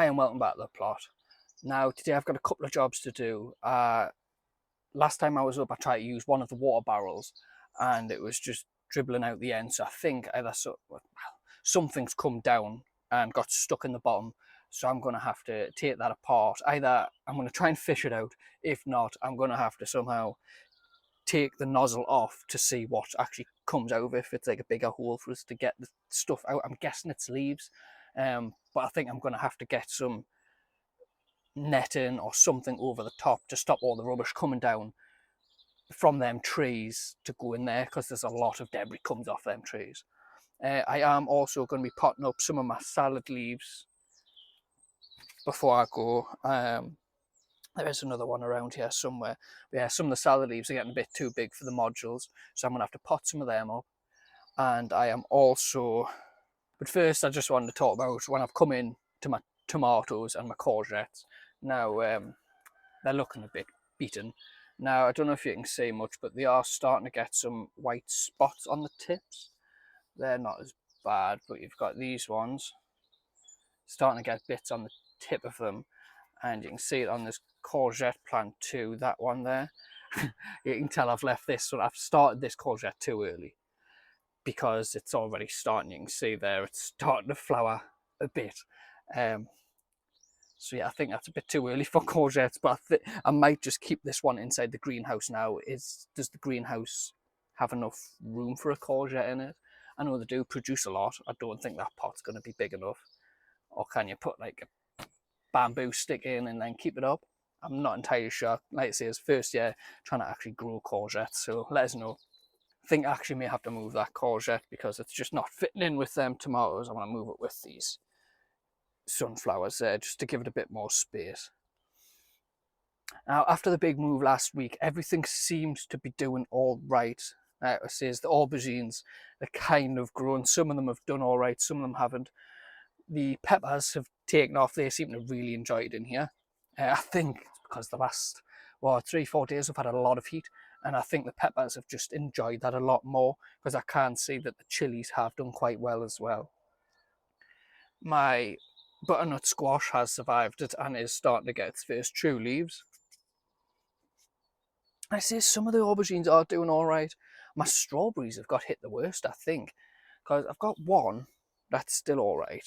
Hi and welcome back to the plot. Now today I've got a couple of jobs to do. Last time I was up I tried to use one of the water barrels and it was just dribbling out the end, so I think either something's come down and got stuck in the bottom, so I'm going to have to take that apart. Either I'm going to try and fish it out, if not I'm going to have to somehow take the nozzle off to see what actually comes out of it, if it's like a bigger hole for us to get the stuff out. I'm guessing it's leaves, but I think I'm going to have to get some netting or something over the top to stop all the rubbish coming down from them trees to go in there, because there's a lot of debris comes off them trees. I am also going to be potting up some of my salad leaves before I go. There is another one around here somewhere. But yeah, some of the salad leaves are getting a bit too big for the modules, so I'm going to have to pot some of them up. And I am also, but first I just wanted to talk about when I've come in to my tomatoes and my courgettes. Now they're looking a bit beaten. Now I don't know if you can see much, but they are starting to get some white spots on the tips. They're not as bad, but you've got these ones starting to get bits on the tip of them, and you can see it on this courgette plant too, that one there. You can tell I've left this, so I've started this courgette too early because it's already starting. You can see there it's starting to flower a bit. So yeah, I think that's a bit too early for courgettes, but I might just keep this one inside the greenhouse now. Does the greenhouse have enough room for a courgette in it? I know they do produce a lot. I don't think that pot's going to be big enough. Or can you put like a bamboo stick in and then keep it up? I'm not entirely sure. Like I say, it's first year trying to actually grow courgettes, so let us know. I think I actually may have to move that courgette because it's just not fitting in with them tomatoes. I want to move it with these sunflowers there just to give it a bit more space. Now, after the big move last week, everything seems to be doing all right. I say the aubergines, they're kind of grown. Some of them have done all right, some of them haven't. The peppers have taken off. They seem to really enjoy it in here. I think it's because the last 3-4 days we've had a lot of heat, and I think the peppers have just enjoyed that a lot more, because I can see that the chilies have done quite well as well. My butternut squash has survived it and is starting to get its first true leaves. I say some of the aubergines are doing all right. My strawberries have got hit the worst, I think, because I've got one that's still all right,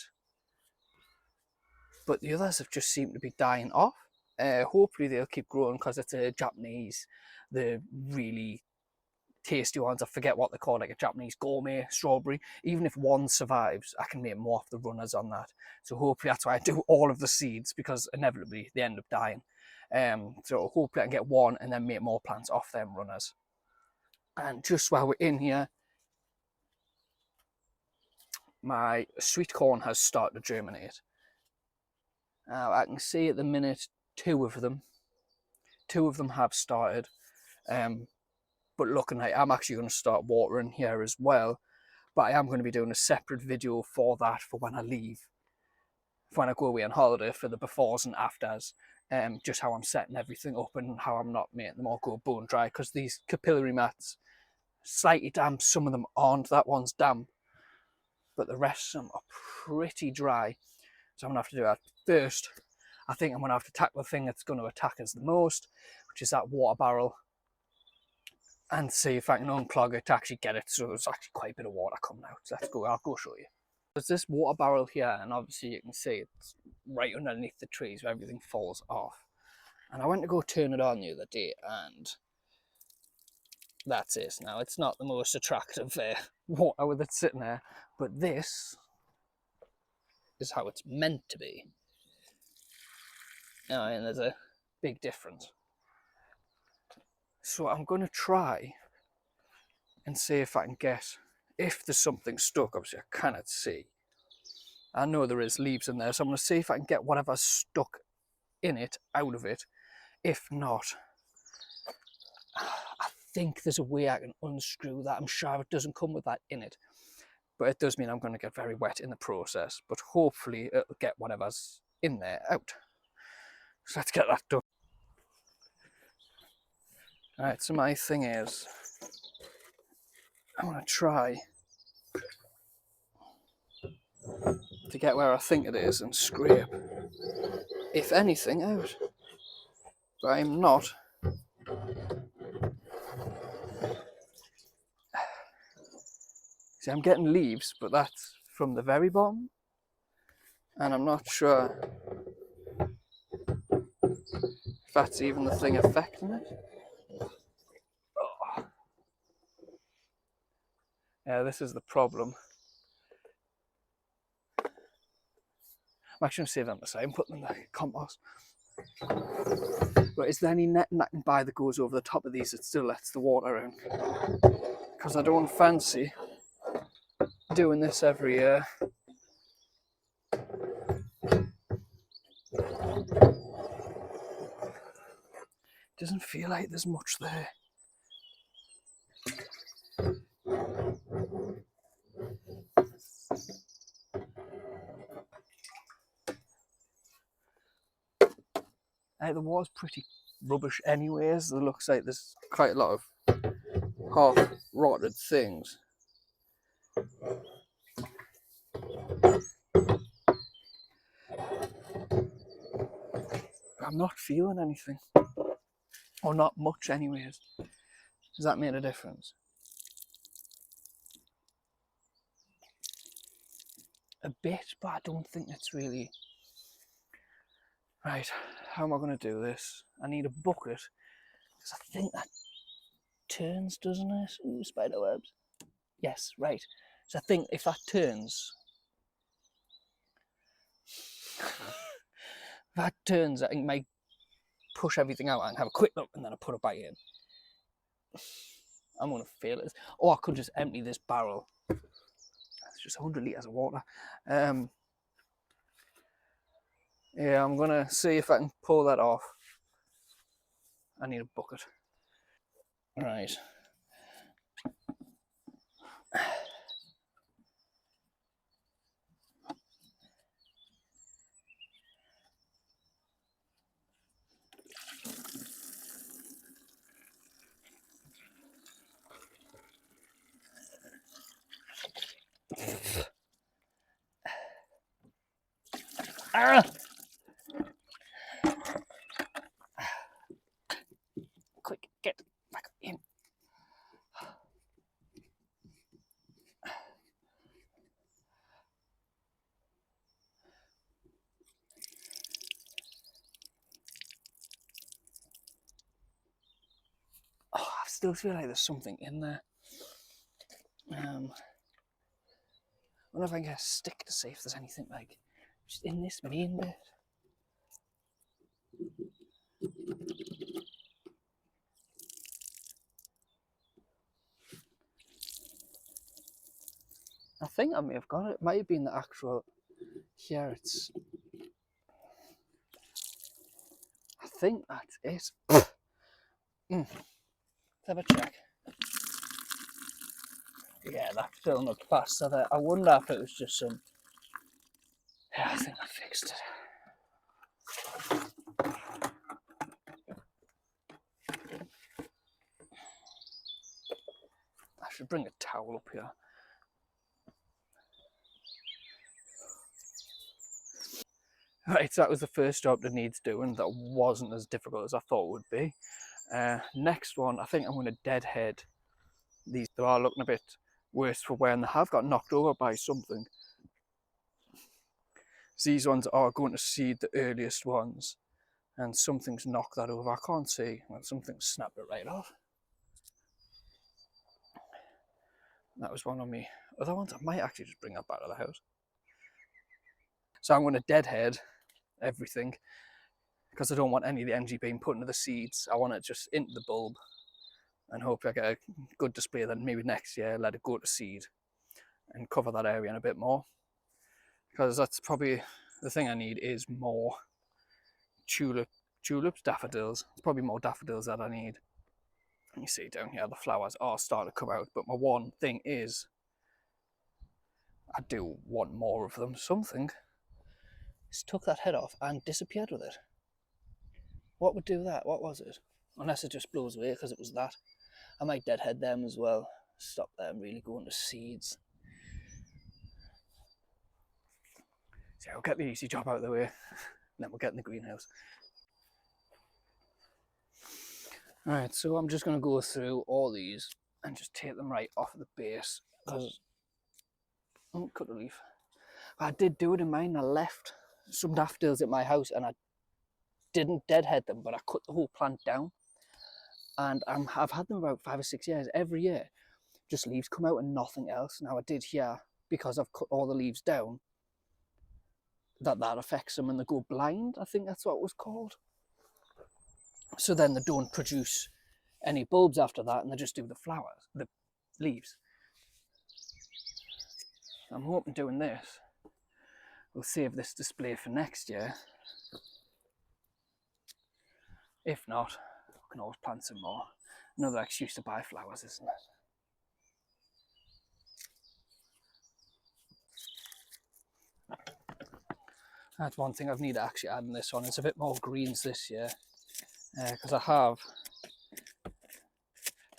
but the others have just seemed to be dying off. Hopefully they'll keep growing, because it's a Japanese, the really tasty ones. I forget what they're called, like a Japanese gourmet strawberry. Even if one survives, I can make more off the runners on that. So hopefully that's why I do all of the seeds, because inevitably they end up dying. So hopefully I can get one and then make more plants off them runners. And just while we're in here, my sweet corn has started to germinate. Now I can see at the minute two of them have started, but looking like I'm actually going to start watering here as well. But I am going to be doing a separate video for that for when I leave, for when I go away on holiday, for the befores and afters, just how I'm setting everything up and how I'm not making them all go bone dry, because these capillary mats, slightly damp, some of them aren't. That one's damp, but the rest of them are pretty dry. So I'm going to have to do that first. I think I'm going to have to tackle the thing that's going to attack us the most, which is that water barrel, and see if I can unclog it to actually get it so there's actually quite a bit of water coming out. So let's go, I'll go show you. There's this water barrel here, and obviously you can see it's right underneath the trees where everything falls off. And I went to go turn it on the other day, and that's it. Now, it's not the most attractive water with it sitting there, but this is how it's meant to be. And there's a big difference. So I'm going to try and see if I can get, if there's something stuck. Obviously I cannot see. I know there is leaves in there, so I'm going to see if I can get whatever's stuck in it out of it. If not, I think there's a way I can unscrew that. I'm sure it doesn't come with that in it, but it does mean I'm going to get very wet in the process. But hopefully it'll get whatever's in there out. So let's get that done. Alright, so my thing is, I'm going to try to get where I think it is and scrape, if anything, out. But I'm not. See, I'm getting leaves, but that's from the very bottom. And I'm not sure if that's even the thing affecting it. Oh. Yeah, this is the problem. I'm actually going to save them aside and put them in the compost. But is there any netting I can buy that goes over the top of these that still lets the water in? Because I don't fancy doing this every year. Doesn't feel like there's much there. The water's pretty rubbish anyways. It looks like there's quite a lot of half rotted things. I'm not feeling anything. Or not much anyways. Does that make a difference? A bit, but I don't think it's really... Right, how am I going to do this? I need a bucket, because I think that turns, doesn't it? Ooh, spider webs. Yes, right. So I think if that turns... if that turns, I think it might push everything out and have a quick look, and then I put it back in. I'm going to feel it. Or I could just empty this barrel. It's just 100 litres of water. Yeah, I'm going to see if I can pull that off. I need a bucket. Right. Ah! Quick, get back in. Oh, I still feel like there's something in there. I wonder if I can get a stick to see if there's anything like just in this main bit. I think I may have got it. It might have been the actual. Here it's. I think that's it. Let's have a check. Yeah, that's filling up faster there. I wonder if it was just some. Yeah, I think I fixed it. I should bring a towel up here. Right, so that was the first job that needs doing. That wasn't as difficult as I thought it would be. Next one, I think I'm going to deadhead these. They are looking a bit worse for wear, and they have got knocked over by something. So these ones are going to seed, the earliest ones, and something's knocked that over. I can't see. Well, something snapped it right off. That was one of me. Other ones, I might actually just bring that back to the house. So I'm going to deadhead everything because I don't want any of the energy being put into the seeds. I want it just into the bulb and hope I get a good display. Then maybe next year let it go to seed and cover that area in a bit more, because that's probably the thing I need is more tulips, daffodils. It's probably more daffodils that I need. You see down here the flowers are starting to come out, but my one thing is I do want more of them. Something just took that head off and disappeared with it. What would do that? What was it? Unless it just blows away because it was that. I might deadhead them as well. Stop them really going to seeds. So I'll get the easy job out of the way, and then we'll get in the greenhouse. Alright, so I'm just going to go through all these and just take them right off the base, because, oh, cut a leaf. I did do it in mine. I left some daffodils at my house and I didn't deadhead them, but I cut the whole plant down, and I've had them about 5 or 6 years. Every year just leaves come out and nothing else. Now I did hear, because I've cut all the leaves down, that affects them and they go blind. I think that's what it was called. So then they don't produce any bulbs after that, and they just do the flowers, the leaves. I'm hoping doing this will save this display for next year. If not, we can always plant some more. Another excuse to buy flowers, isn't it? That's one thing I've needed to actually add in this one. It's a bit more greens this year, because I have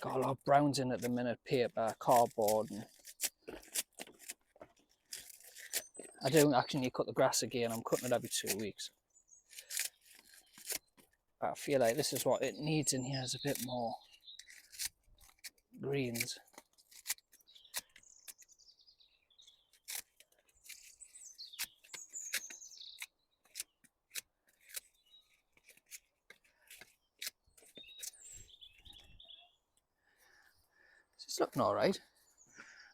got a lot of browns in at the minute, paper, cardboard, and I do actually need to cut the grass again. I'm cutting it every 2 weeks. But I feel like this is what it needs in here, is a bit more greens. It's looking all right.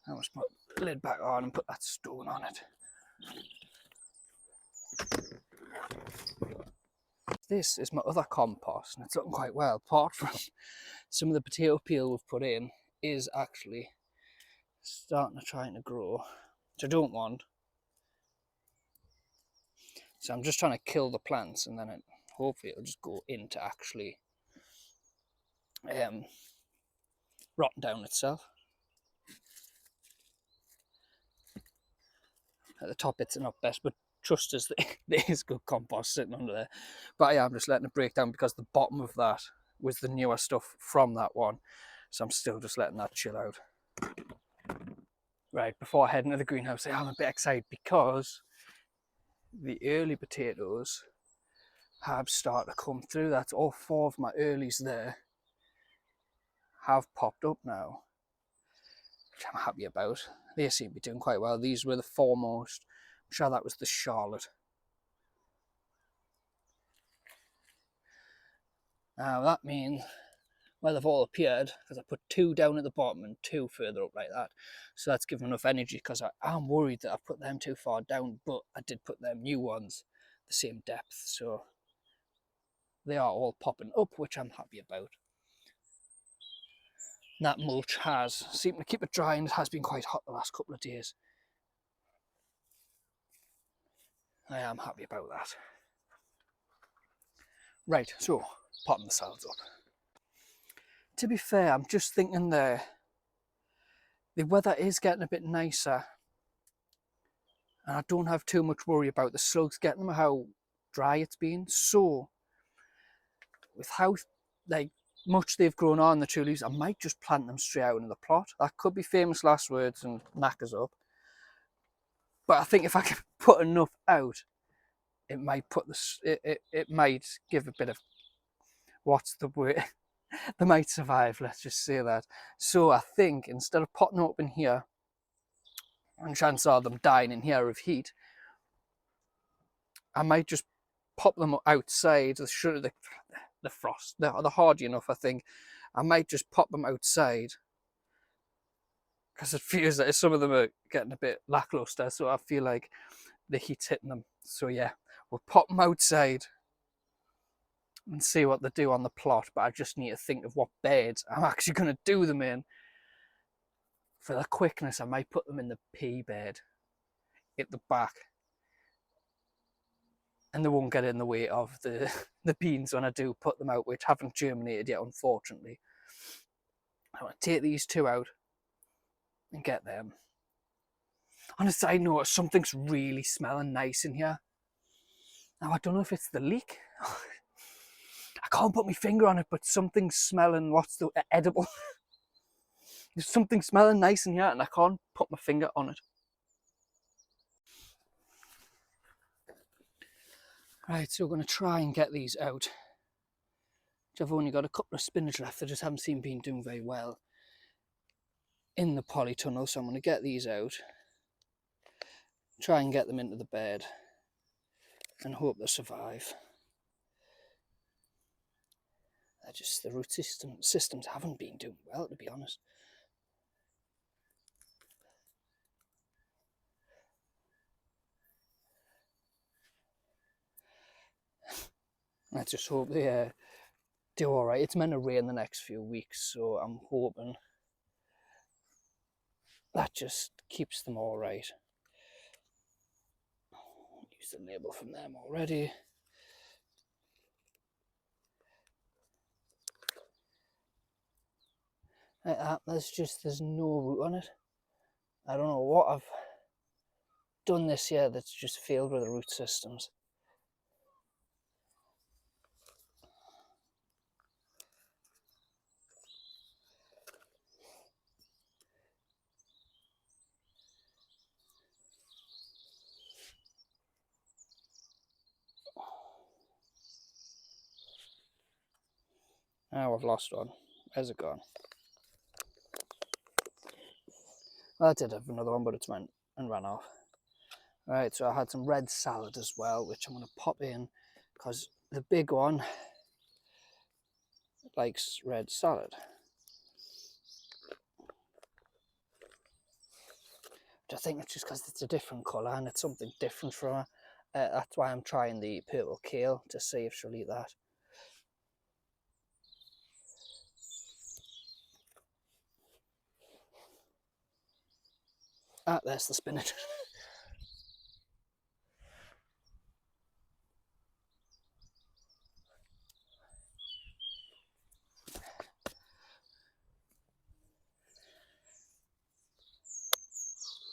I must put the lid back on and put that stone on it. This is my other compost, and it's looking quite well. Apart from some of the potato peel we've put in is actually starting to grow, which I don't want. So I'm just trying to kill the plants, and then hopefully it'll just go into actually rotting down itself. At the top it's not best, but trust us, there is good compost sitting under there. But yeah, I'm just letting it break down, because the bottom of that was the newer stuff from that one. So I'm still just letting that chill out. Right, before I head into the greenhouse, I'm a bit excited because the early potatoes have started to come through. That's all 4 of my earlies there have popped up now, which I'm happy about. They seem to be doing quite well. These were the foremost. I'm sure that was the Charlotte. Now that means, well, they've all appeared because I put 2 down at the bottom and 2 further up like that. So that's given enough energy, because I'm worried that I've put them too far down, but I did put them new ones the same depth. So they are all popping up, which I'm happy about. And that mulch has seemed to keep it dry, and it has been quite hot the last couple of days. I am happy about that. Right, so potting the salads up. To be fair, I'm just thinking the weather is getting a bit nicer, and I don't have too much worry about the slugs getting them, how dry it's been. So with how much they've grown on the true leaves, I might just plant them straight out in the plot. That could be famous last words and knack us up, but I think if I can put enough out, it might put it might give a bit of, what's the word, they might survive, let's just say that. So I think instead of potting them up in here, and chances are them dying in here of heat, I might just pop them outside. The frost, they're hardy enough, I think. I might just pop them outside, because it feels like some of them are getting a bit lackluster, so I feel like the heat's hitting them. So yeah, we'll pop them outside and see what they do on the plot, but I just need to think of what beds I'm actually going to do them in. For the quickness, I might put them in the pea bed at the back, and they won't get in the way of the beans when I do put them out, which haven't germinated yet, unfortunately. I want to take these 2 out and get them. On a side note, something's really smelling nice in here. Now, I don't know if it's the leek. I can't put my finger on it, but something's smelling, edible. There's something smelling nice in here, and I can't put my finger on it. Right, so we're going to try and get these out. I've only got a couple of spinach left. I just haven't been doing very well in the polytunnel, so I'm going to get these out, try and get them into the bed, and hope they survive. The root systems haven't been doing well, to be honest. I just hope they do all right. It's meant to rain the next few weeks, so I'm hoping that just keeps them all right. Use the label from them already. Like that. There's no root on it. I don't know what I've done this year that's just failed with the root systems. Now I've lost one. Where's it gone? Well, I did have another one, but it's went and ran off. Right, so I had some red salad as well, which I'm going to pop in because the big one likes red salad. I think it's just because it's a different colour and it's something different from her. That's why I'm trying the purple kale to see if she'll eat that. Ah, there's the spinach.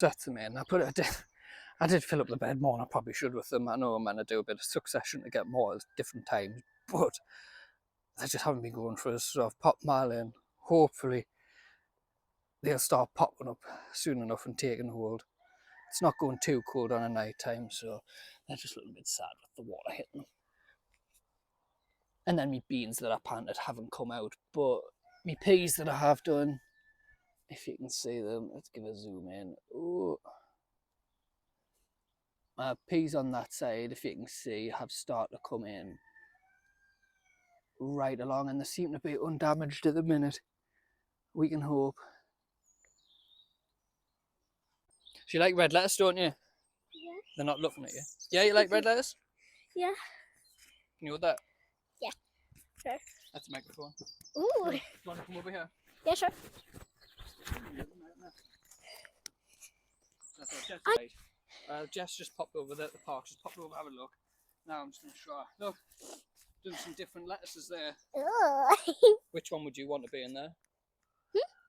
That's the main. I did fill up the bed more than I probably should with them. I know I'm going to do a bit of succession to get more at different times, but they just haven't been going for us. So I've popped mine in. Hopefully they'll start popping up soon enough and taking hold. It's not going too cold on a night time, so they're just a little bit sad with the water hitting them. And then my beans that I planted haven't come out, but my peas that I have done, if you can see them, let's give a zoom in. Oh, my peas on that side, if you can see, have started to come in right along, and they seem to be undamaged at the minute. We can hope. So you like red lettuce, don't you? Yeah. They're not looking at you. Yeah, you like red lettuce? Yeah. Can you hold that? Yeah. Sure. That's the microphone. Ooh. Do you want to come over here? Yeah, sure. Jess just popped over there at the park. Just popped over, have a look. Now I'm just going to try. Look, doing some different lettuces there. Which one would you want to be in there?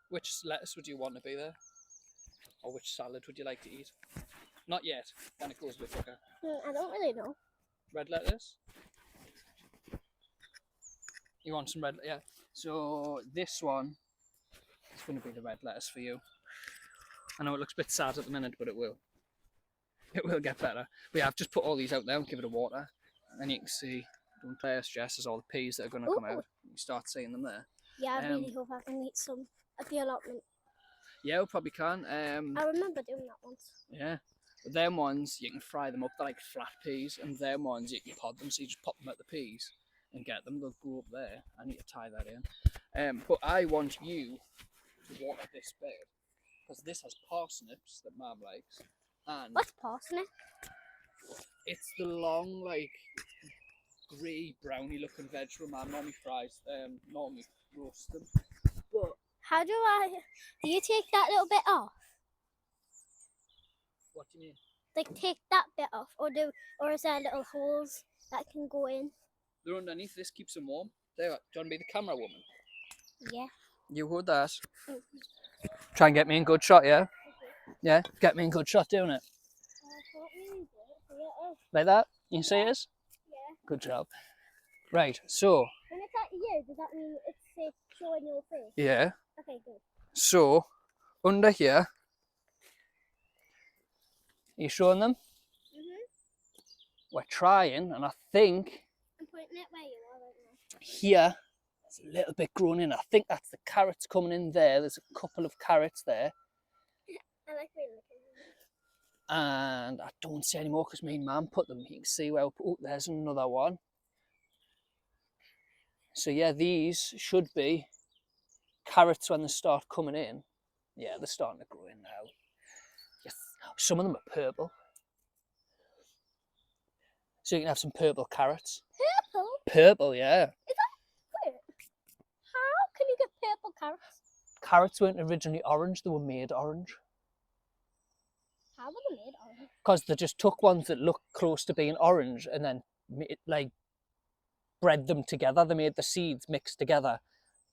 Which lettuce would you want to be there? Or which salad would you like to eat? Not yet, then it goes a bit quicker. I don't really know. Red lettuce? You want some red? Yeah. So this one is going to be the red lettuce for you. I know it looks a bit sad at the minute, but it will. It will get better. But yeah, I've just put all these out there and give it a water. And then you can see, there's Jess, there's all the peas that are going to come out. You start seeing them there. Yeah, I really hope I can eat some at the allotment. Yeah, we probably can. I remember doing that once. Yeah. But them ones, you can fry them up. They're like flat peas. And them ones, you can pod them. So you just pop them at the peas and get them. They'll grow up there. I need to tie that in. But I want you to water this bed. Because this has parsnips that Mum likes. And what's parsnip? It's the long, like, grey, browny looking vegetable Mum normally fries, normally roasts them. But how do you take that little bit off? What do you mean? Like take that bit off, or is there little holes that can go in? They're underneath. This keeps them warm. There, do you want to be the camera woman? Yeah. You hold that. Try and get me in good shot, yeah? Yeah, get me in good shot doing it. Like that? You can see it? Yeah. Good job. Right, so. When it's at you, does that mean it's showing your face? Yeah. Okay, good. So, under here. Are you showing them? we're trying, and I think I'm pointing it where you are right now. here there's a little bit grown in. I think that's the carrots coming in there. There's a couple of carrots there. I like where you're looking. And I don't see any more because me and Mum put them. You can see where, oh, there's another one. So yeah, these should be carrots when they start coming in. Yeah, they're starting to grow in now. Yes. Some of them are purple. So you can have some purple carrots. Purple? Purple, yeah. Is that weird? How can you get purple carrots? Carrots weren't originally orange, they were made orange. How were they made orange? Because they just took ones that looked close to being orange and then like bred them together. They made the seeds mixed together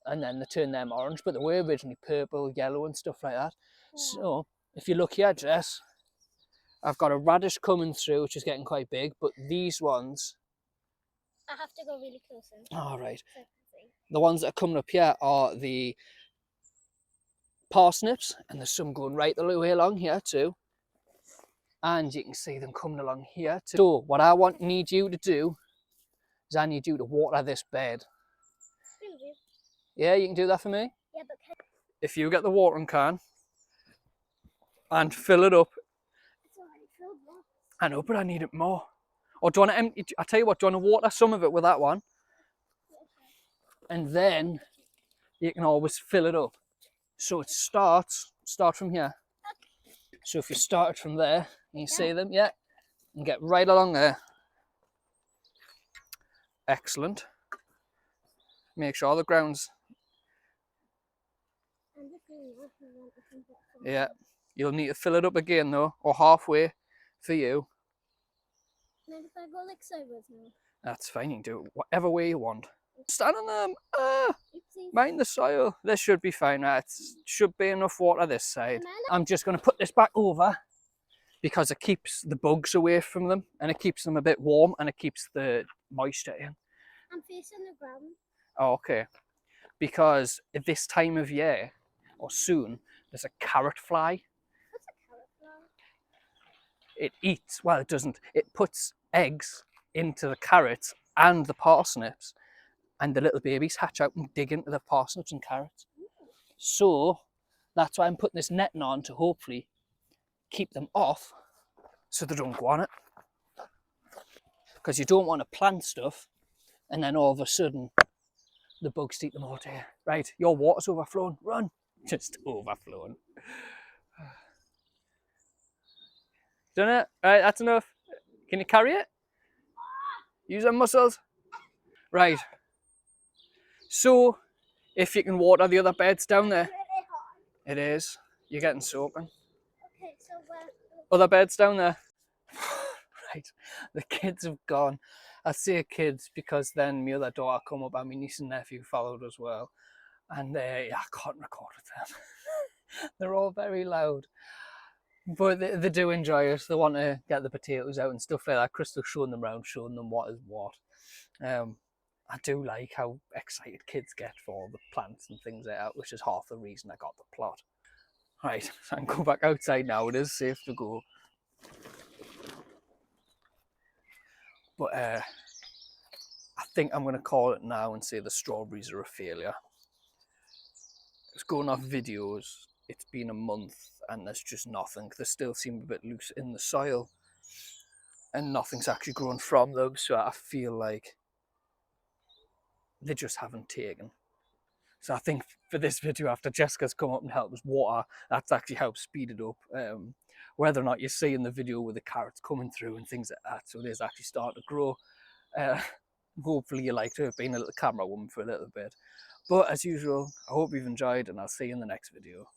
and then they turned them orange, but they were originally purple, yellow and stuff like that. Wow. So if you look here, Jess, I've got a radish coming through, which is getting quite big, but these ones... I have to go really close in. All right. So I can see. The ones that are coming up here are the parsnips, and there's some going right the way along here too. And you can see them coming along here too. So what I need you to do is I need you to water this bed. Really? Yeah, you can do that for me? Yeah, but If you get the watering can and fill it up. it's already filled up. I know, but I need it more. Or do you want to empty? I tell you what, do you want to water some of it with that one? And then you can always fill it up. So it start from here. So if you started from there, you see them, yeah, and get right along there. Excellent. Make sure the ground's, yeah. You'll need to fill it up again though, or halfway for you. And if I go like sideways now? That's fine, you can do it whatever way you want. Stand on them, ah, Oopsies. mind the soil. This should be fine, right? Should be enough water this side. Am I I'm just going to put this back over because it keeps the bugs away from them and it keeps them a bit warm and it keeps the moisture in. I'm facing the ground. Oh, okay. Because at this time of year, or soon, there's a carrot fly. What's a carrot flower? It eats, well it doesn't, it puts eggs into the carrots and the parsnips and the little babies hatch out and dig into the parsnips and carrots. So that's why I'm putting this netting on to hopefully keep them off so they don't go on it. Because you don't want to plant stuff and then all of a sudden the bugs eat them all day. Right, your water's overflowing, run. Just overflowing. Done it? Right, that's enough. Can you carry it? Use them muscles. Right. So, if you can water the other beds down there. Really hard. It is. You're getting soaking. Okay, so where? Other beds down there. Right. The kids have gone. I say kids because then my other daughter come up and my niece and nephew followed as well. And I can't record with them. They're all very loud. But they do enjoy it. They want to get the potatoes out and stuff like that. Crystal's showing them around, showing them what is what. I do like how excited kids get for the plants and things like that, which is half the reason I got the plot. Right, so I can go back outside now. It is safe to go. But I think I'm going to call it now and say the strawberries are a failure. It's going off videos. It's been a month and there's just nothing. They still seem a bit loose in the soil and nothing's actually grown from them. So I feel like they just haven't taken. So I think for this video, after Jessica's come up and helped us water, that's actually helped speed it up. Whether or not you see in the video with the carrots coming through and things like that, so it is actually starting to grow. Hopefully you like to have been a little camera woman for a little bit. But as usual, I hope you've enjoyed and I'll see you in the next video.